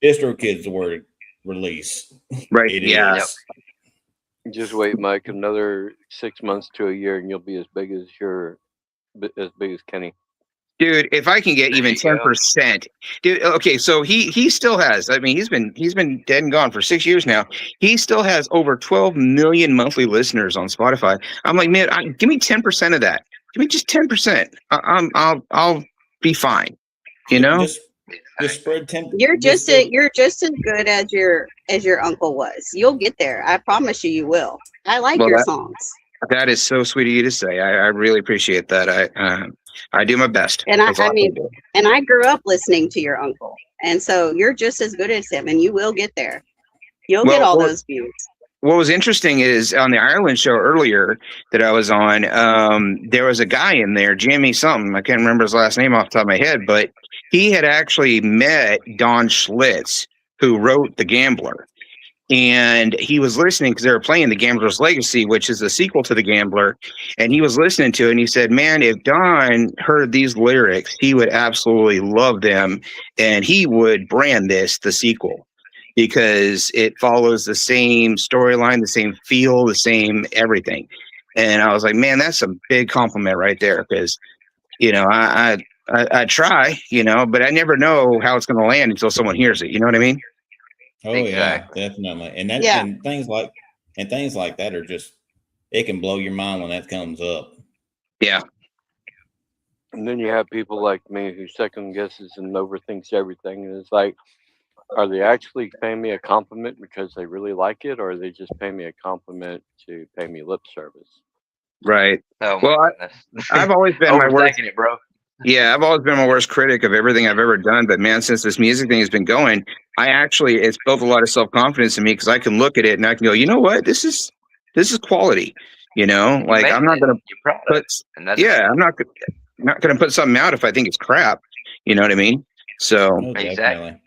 DistroKid's the word release. Right. It is. Just wait, Mike, another 6 months to a year, and you'll be as big as Kenny. Dude, if I can get even 10%, dude. Okay, so he still has. I mean, he's been dead and gone for 6 years now. He still has over 12 million monthly listeners on Spotify. I'm like, man, give me 10% of that. Give me just 10%. I'll be fine. Just spread 10. You're just as good as your uncle was. You'll get there. I promise you will. I like your songs. That is so sweet of you to say. I really appreciate that. I do my best. And I grew up listening to your uncle, and so you're just as good as him, and you will get there. You'll get all those views. What was interesting is on the Ireland show earlier that I was on, there was a guy in there, Jimmy something. I can't remember his last name off the top of my head, but he had actually met Don Schlitz, who wrote The Gambler. And he was listening because they were playing The Gambler's Legacy, which is the sequel to The Gambler. And he was listening to it, and he said, man, if Don heard these lyrics, he would absolutely love them. And he would brand this the sequel, because it follows the same storyline, the same feel, the same everything. And I was like, man, that's a big compliment right there, because, I try, but I never know how it's going to land until someone hears it. You know what I mean? Oh exactly. Yeah, definitely. And and things like that are just, it can blow your mind when that comes up. Yeah. And then you have people like me who second guesses and overthinks everything. And it's like, Are they actually paying me a compliment because they really like it, or are they just paying me a compliment to pay me lip service? Right. Oh my Well, goodness. I've always been my worst. Overthinking it, bro. Yeah, I've always been my worst critic of everything I've ever done. But man, since this music thing has been going, it's built a lot of self confidence in me because I can look at it and I can go, you know what, this is quality. You know, You like made I'm not it. gonna You're proud of put. it. And that's Yeah, I'm not gonna put something out if I think it's crap. You know what I mean? So Oh, exactly. definitely.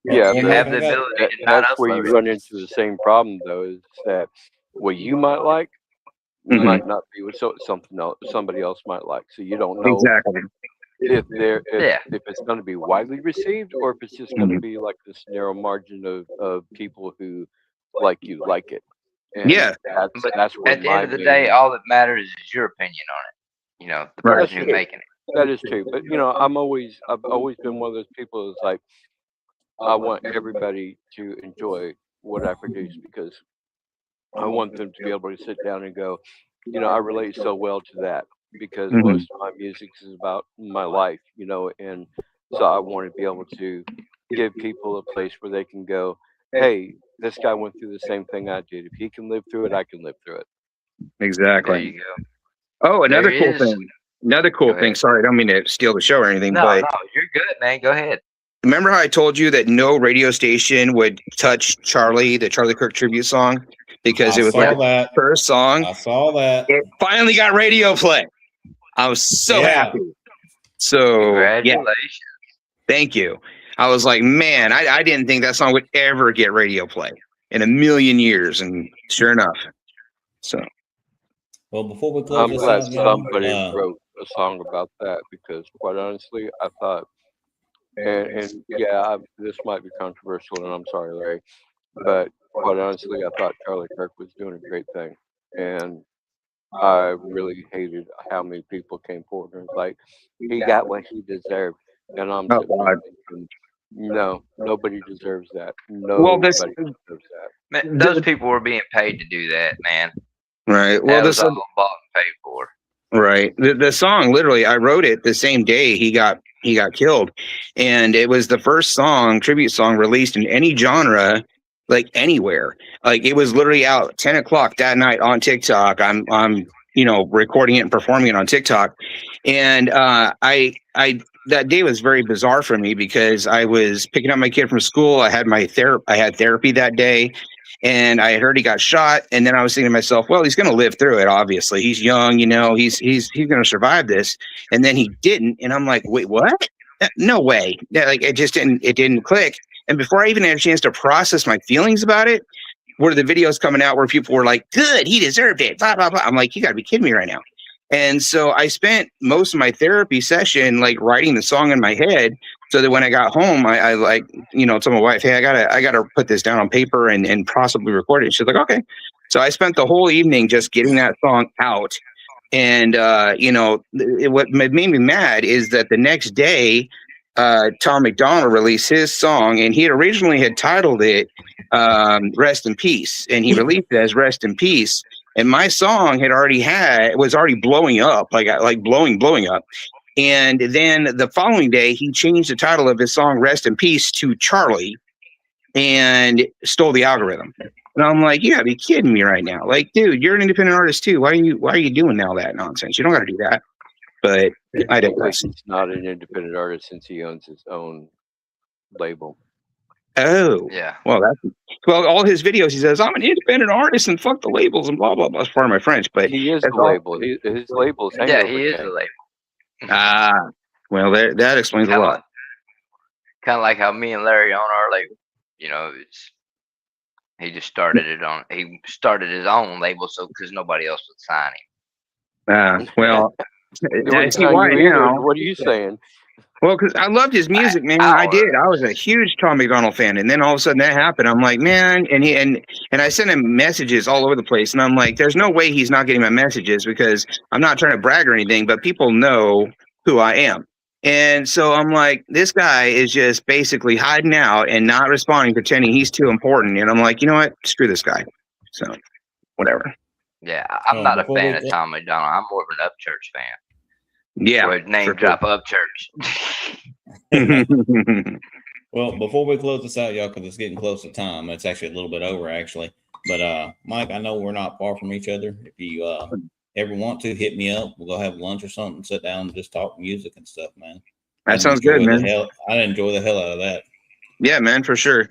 Yeah, You Well, have I the got ability to not that's where you upload run it. into the same problem, though, is that what you might like Mhm. might not be what something else somebody else might like. So you don't know Exactly. if Yeah. if it's going to be widely received, or if it's just going to Mhm. be like this narrow margin of people who like it. And Yeah, But that's where at the end my of the day, main all that matters is your opinion on it. You know, the right. person that's who's true. making it. That is true. But I've always been one of those people that's like, I want everybody to enjoy what I produce, because I want them to be able to sit down and go, I relate so well to that, because Mhm. most of my music is about my life, and so I want to be able to give people a place where they can go, hey, this guy went through the same thing I did. If he can live through it, I can live through it. There Exactly. you go. Oh, There another cool is. thing. Another Go cool thing. ahead. Sorry, I don't mean to steal the show or anything, No, but no, you're good, man. Go ahead. remember how I told you that no radio station would touch Charlie, the Charlie Kirk tribute song, because I it was like saw the that. first song. I saw that. It finally got radio play. I was so Yeah. happy. So yeah, Congratulations. thank you. I was like, man, I didn't think that song would ever get radio play in a million years, and sure enough. So Well, before we close I'm this glad out, y'all, somebody wrote a song about that, because quite honestly, I thought, and yeah, this might be controversial, and I'm sorry, Larry, but quite honestly, I thought Charlie Kirk was doing a great thing, and I really hated how many people came forward and was like, he got what he deserved, and I'm oh sitting there god. thinking, no, nobody deserves that. Well, this Nobody deserves that. Man, those people were being paid to do that, man. right. Well, That was this all bought and paid for. right. The song, literally, I wrote it the same day he got killed, and it was the first song, tribute song, released in any genre, like anywhere. Like it was literally out 10 o'clock that night on TikTok. I'm recording it and performing it on TikTok, and I that day was very bizarre for me because I was picking up my kid from school. I had therapy that day, and I heard he got shot, and then I was thinking to myself, well, he's going to live through it. Obviously, he's young, he's going to survive this. And then he didn't, and I'm like, wait, what? No way! Like it just didn't click. And before I even had a chance to process my feelings about it, were the videos coming out where people were like, good, he deserved it, blah blah blah. I'm like, you got to be kidding me right now. And so I spent most of my therapy session like writing the song in my head, so that when I got home, I like, told my wife, hey, I gotta put this down on paper and possibly record it. She's like, okay. So I spent the whole evening just getting that song out. And what made me mad is that the next day, Tom McDonald released his song, and he originally had titled it "Rest in Peace," and he released it as "Rest in Peace." And my song was already blowing up, like blowing up. And then the following day, he changed the title of his song "Rest in Peace" to Charlie, and stole the algorithm. And I'm like, you gotta be kidding me right now. Like, dude, you're an independent artist too. Why are you doing all that nonsense? You don't gotta do that. But I Because digress. he's not an independent artist since he owns his own label. Oh, Yeah. well, all his videos, he says, I'm an independent artist and fuck the labels and blah, blah, blah. That's part of my French, but He is that's the all. label. His label's Yeah, Hangover he is Gang. the label. Well, that explains a lot. Kind of like how me and Larry own our label. He just started it on. He started his own label, so because nobody else would sign him. Well, It I wouldn't see sign why you either. now. What are you saying? Well, because I loved his music, man. I did. I was a huge Tom McDonald fan, and then all of a sudden that happened. I'm like, man, and I sent him messages all over the place, and I'm like, there's no way he's not getting my messages, because I'm not trying to brag or anything, but people know who I am. And so I'm like, this guy is just basically hiding out and not responding, pretending he's too important. And I'm like, you know what? Screw this guy. So whatever. Yeah, I'm not a before fan we of go- Tom McDonald. I'm more of an Upchurch fan. Yeah. Where name for drop Upchurch. sure. Well, before we close this out, y'all, because it's getting close to time. It's actually a little bit over, actually. But Mike, I know we're not far from each other. If you ever want to, hit me up. We'll go have lunch or something, sit down and just talk music and stuff, man. That sounds good, man. I'd enjoy the hell out of that. Yeah, man, for sure.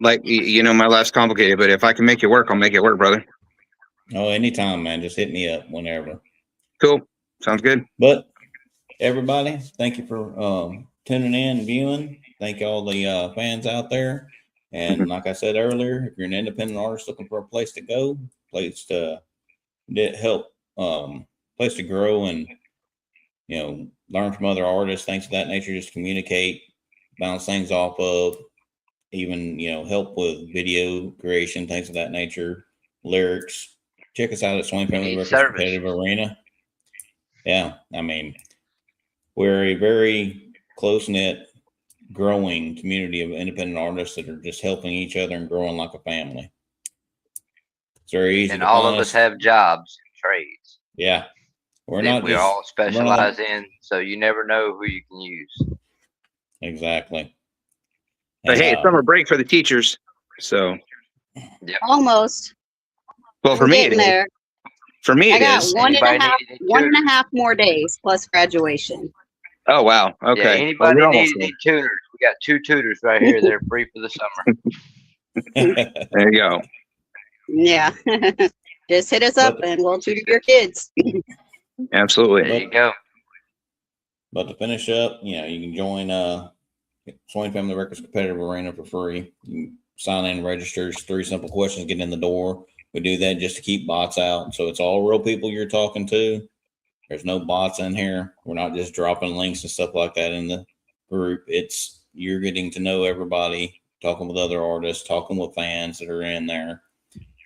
Like, you know, my life's complicated, but if I can make it work, I'll make it work, brother. Oh, anytime, man. Just hit me up whenever. Cool. Sounds good. But everybody, thank you for tuning in and viewing. Thank all the fans out there. And like I said earlier, if you're an independent artist looking for a place to go, place to help, place to grow and, you know, learn from other artists, things of that nature, just communicate, bounce things off of, even, you know, help with video creation, things of that nature, lyrics. Check us out at Swain Family Records Competitive Arena. Yeah, I mean, we're a very close-knit, growing community of independent artists that are just helping each other and growing like a family. It's very easy. And all of us have jobs and trades. Yeah. We all specialize in, so you never know who you can use. Exactly. But hey, it's summer break for the teachers, so. Yep. Almost. Well, for me, it is. There. For me, I got is. one and a half more days plus graduation. Oh, wow. Okay. Yeah, anybody needs any tutors? We got 2 tutors right here. They're free for the summer. There you go. Yeah. Just hit us up and we'll tutor your kids. Absolutely. There you go. But to finish up, you know, you can join Swain Family Records Competitive Arena for free. You can sign in and register. It's 3 simple questions, get in the door. We do that just to keep bots out. So it's all real people you're talking to. There's no bots in here. We're not just dropping links and stuff like that in the group. It's you're getting to know everybody, talking with other artists, talking with fans that are in there.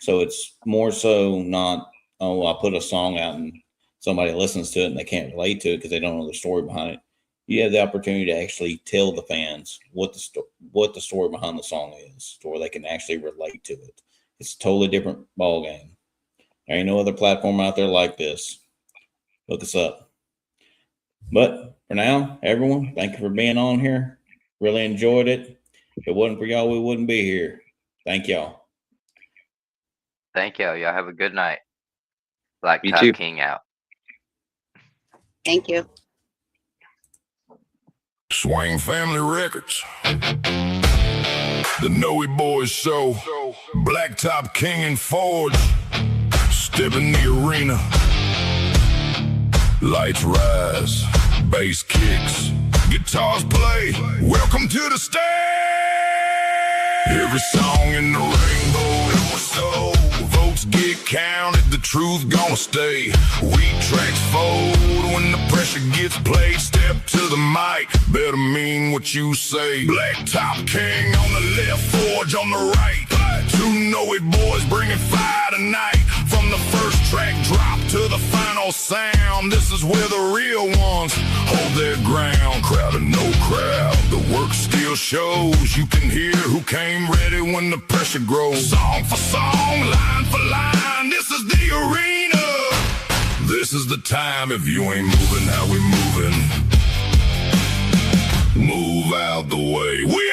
So it's more so not, oh, I put a song out and somebody listens to it and they can't relate to it because they don't know the story behind it. You have the opportunity to actually tell the fans what the story behind the song is, to where they can actually relate to it. It's a totally different ball game. There ain't no other platform out there like this. Look us up. But for now, everyone, thank you for being on here. Really enjoyed it. If it wasn't for y'all, we wouldn't be here. Thank y'all. Thank y'all. Y'all have a good night. Blacktop King out. Thank you. Swain Family Records. The Noey Boys Show. Blacktop King and Forge. Step in the arena. Lights rise. Bass kicks. Guitars play. Welcome to the stage. Every song in the rainbow is so. Votes get counted, the truth gonna stay. Weak tracks fold when the pressure gets played. Step to the mic, better mean what you say. Blacktop King on the left, Forge on the right. 2 Noey boys bringing fire tonight. From the first track drop to the final sound, this is where the real ones hold their ground. Crowd or no crowd, the work still shows. You can hear who came ready when the pressure grows. Song for song, line for line, this is the arena. This is the time. If you ain't moving how we moving, move out the way. We